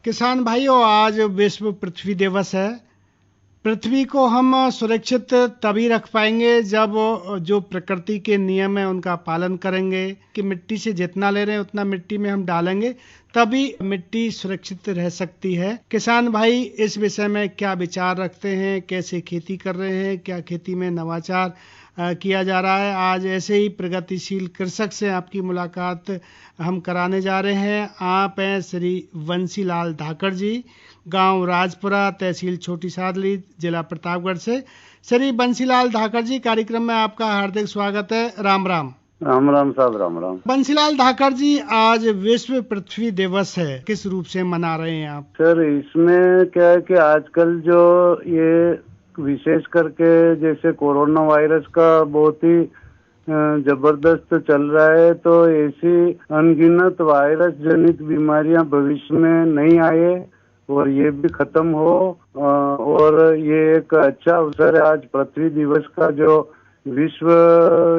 किसान भाइयों, आज विश्व पृथ्वी दिवस है। पृथ्वी को हम सुरक्षित तभी रख पाएंगे जब जो प्रकृति के नियम है उनका पालन करेंगे कि मिट्टी से जितना ले रहे हैं उतना मिट्टी में हम डालेंगे, तभी मिट्टी सुरक्षित रह सकती है। किसान भाई इस विषय में क्या विचार रखते हैं, कैसे खेती कर रहे हैं, क्या खेती में नवाचार किया जा रहा है? आज ऐसे ही प्रगतिशील कृषक से आपकी मुलाकात हम कराने जा रहे हैं। आप हैं श्री बंसीलाल धाकड़ जी, गांव राजपुरा, तहसील छोटी सादली, जिला प्रतापगढ़ से। श्री बंसीलाल धाकड़ जी, कार्यक्रम में आपका हार्दिक स्वागत है। राम राम। राम राम साहब, राम राम। बंसीलाल धाकड़ जी, आज विश्व पृथ्वी दिवस है, किस रूप से मना रहे हैं आप? सर, इसमें क्या है कि आजकल जो ये विशेष करके जैसे कोरोना वायरस का बहुत ही जबरदस्त चल रहा है, तो ऐसी अनगिनत वायरस जनित बीमारियां भविष्य में नहीं आए और ये भी खत्म हो। और ये एक अच्छा अवसर है आज पृथ्वी दिवस का, जो विश्व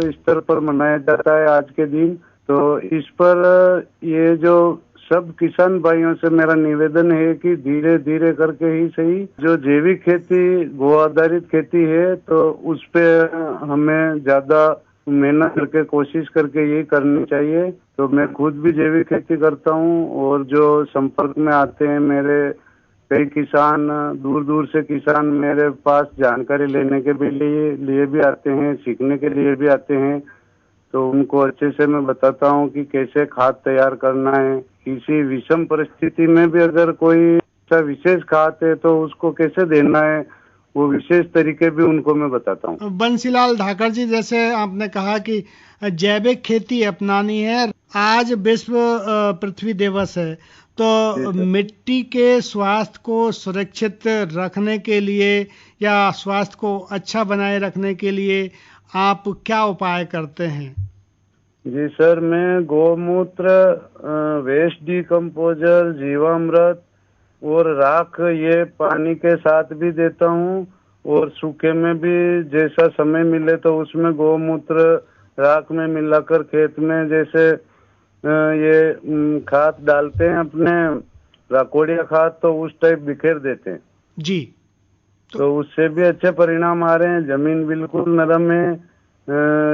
स्तर पर मनाया जाता है आज के दिन। तो इस पर ये जो सब किसान भाइयों से मेरा निवेदन है कि धीरे धीरे करके ही सही, जो जैविक खेती, गो आधारित खेती है, तो उस पे हमें ज्यादा मेहनत करके कोशिश करके ये करनी चाहिए। तो मैं खुद भी जैविक खेती करता हूँ और जो संपर्क में आते हैं मेरे कई किसान, दूर दूर से किसान मेरे पास जानकारी लेने के लिए भी आते हैं, सीखने के लिए भी आते हैं। तो उनको अच्छे से मैं बताता हूँ कि कैसे खाद तैयार करना है। किसी विषम परिस्थिति में भी अगर कोई ऐसा विशेष खाद है तो उसको कैसे देना है, वो विशेष तरीके भी उनको मैं बताता हूँ। बंसीलाल धाकड़ जी, जैसे आपने कहा कि जैविक खेती अपनानी है, आज विश्व पृथ्वी दिवस है, तो मिट्टी के स्वास्थ्य को सुरक्षित रखने के लिए या स्वास्थ्य को अच्छा बनाए रखने के लिए आप क्या उपाय करते हैं? जी सर, मैं गौमूत्र, वेस्ट डिकम्पोजर, जीवामृत और राख ये पानी के साथ भी देता हूँ, और सूखे में भी जैसा समय मिले तो उसमें गौमूत्र राख में मिलाकर खेत में जैसे ये खाद डालते हैं अपने, राकोड़िया खाद, तो उस टाइप बिखेर देते हैं जी। तो उससे भी अच्छे परिणाम आ रहे हैं। जमीन बिल्कुल नरम है।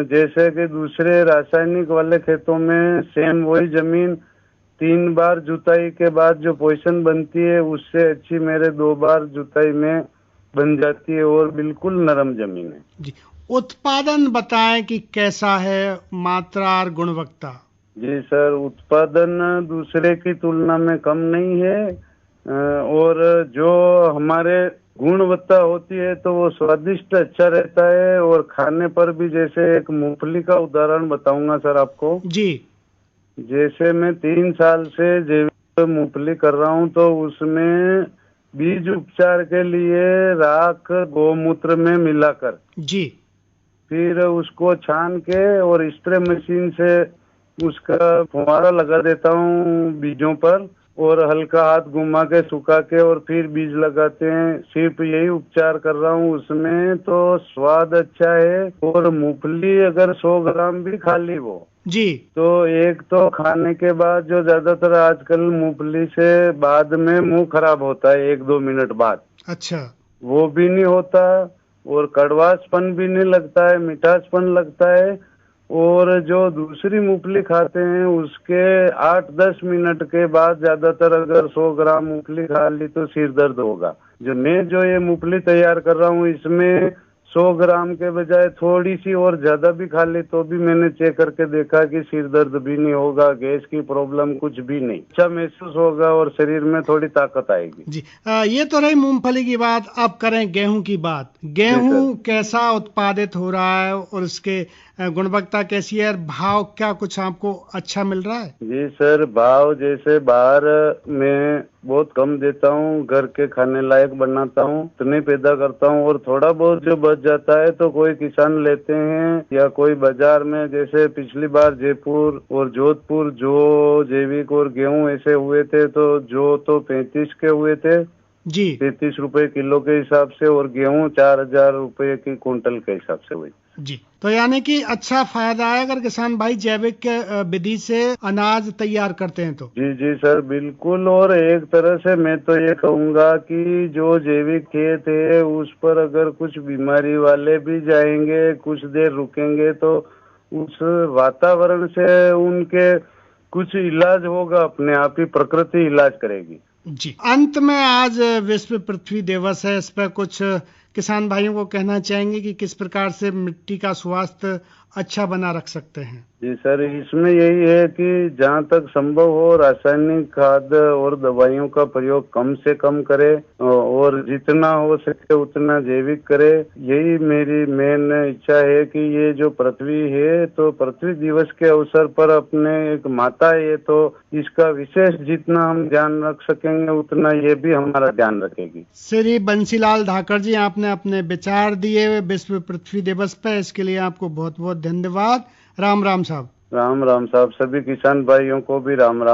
जैसे कि दूसरे रासायनिक वाले खेतों में सेम वही जमीन 3 बार जुताई के बाद जो पोजीशन बनती है उससे अच्छी मेरे 2 बार जुताई में बन जाती है और बिल्कुल नरम जमीन है जी। उत्पादन बताएं कि कैसा है, मात्रा और गुणवत्ता? जी सर, उत्पादन दूसरे की तुलना में कम नहीं है, और जो हमारे गुणवत्ता होती है तो वो स्वादिष्ट अच्छा रहता है। और खाने पर भी, जैसे एक मूंगफली का उदाहरण बताऊंगा सर आपको जी। जैसे मैं 3 साल से जैविक मूंगफली कर रहा हूँ, तो उसमें बीज उपचार के लिए राख गौमूत्र में मिलाकर जी, फिर उसको छान के और स्प्रे मशीन से उसका फुहारा लगा देता हूँ बीजों पर, और हल्का हाथ घुमा के सुखा के और फिर बीज लगाते हैं। सिर्फ यही उपचार कर रहा हूँ उसमें, तो स्वाद अच्छा है। और मूंगफली अगर 100 ग्राम भी खा ली वो जी, तो एक तो खाने के बाद, जो ज्यादातर आजकल मूंगफली से बाद में मुंह खराब होता है 1-2 मिनट बाद, अच्छा, वो भी नहीं होता, और कड़वासपन भी नहीं लगता है, मिठासपन लगता है। और जो दूसरी मूंगफली खाते हैं उसके 8-10 मिनट के बाद ज्यादातर अगर 100 ग्राम मूंगफली खा ली तो सिर दर्द होगा। जो ये मूंगफली तैयार कर रहा हूँ इसमें 100 ग्राम के बजाय थोड़ी सी और ज्यादा भी खा ली तो भी मैंने चेक करके देखा कि सिर दर्द भी नहीं होगा, गैस की प्रॉब्लम कुछ भी नहीं, अच्छा महसूस होगा और शरीर में थोड़ी ताकत आएगी जी। ये तो रही मूंगफली की बात। अब करें गेहूं की बात। गेहूं कैसा उत्पादित हो रहा है और उसके गुणवत्ता कैसी है, भाव क्या कुछ आपको अच्छा मिल रहा है? जी सर, भाव जैसे बाहर में बहुत कम देता हूँ, घर के खाने लायक बनाता हूँ, इतने पैदा करता हूँ, और थोड़ा बहुत जो बच जाता है तो कोई किसान लेते हैं या कोई बाजार में, जैसे पिछली बार जयपुर और जोधपुर जो जैविक और गेहूं ऐसे हुए थे, तो जो तो 35 के हुए थे जी, 33 रुपए किलो के हिसाब से, और गेहूं 4000 रुपए की कुंटल के हिसाब से हुई। जी, तो यानी कि अच्छा फायदा है अगर किसान भाई जैविक विधि से अनाज तैयार करते हैं तो। जी जी सर, बिल्कुल। और एक तरह से मैं तो ये कहूँगा कि जो जैविक खेत है उस पर अगर कुछ बीमारी वाले भी जाएंगे, कुछ देर रुकेंगे, तो उस वातावरण से उनके कुछ इलाज होगा, अपने आप ही प्रकृति इलाज करेगी। जी, अंत में आज विश्व पृथ्वी दिवस है, इस पर कुछ किसान भाइयों को कहना चाहेंगे कि किस प्रकार से मिट्टी का स्वास्थ्य अच्छा बना रख सकते हैं। जी सर, इसमें यही है कि जहाँ तक संभव हो रासायनिक खाद और दवाइयों का प्रयोग कम से कम करे और जितना हो सके उतना जैविक करे। यही मेरी मेन इच्छा है कि ये जो पृथ्वी है, तो पृथ्वी दिवस के अवसर पर अपने एक माता है, तो इसका विशेष जितना हम ध्यान रख सकेंगे उतना ये भी हमारा ध्यान रखेगी। श्री बंसीलाल धाकड़ जी, आपने अपने विचार दिए विश्व पृथ्वी दिवस पर, इसके लिए आपको बहुत बहुत धन्यवाद। राम राम साहब। राम राम साहब, सभी किसान भाइयों को भी राम राम।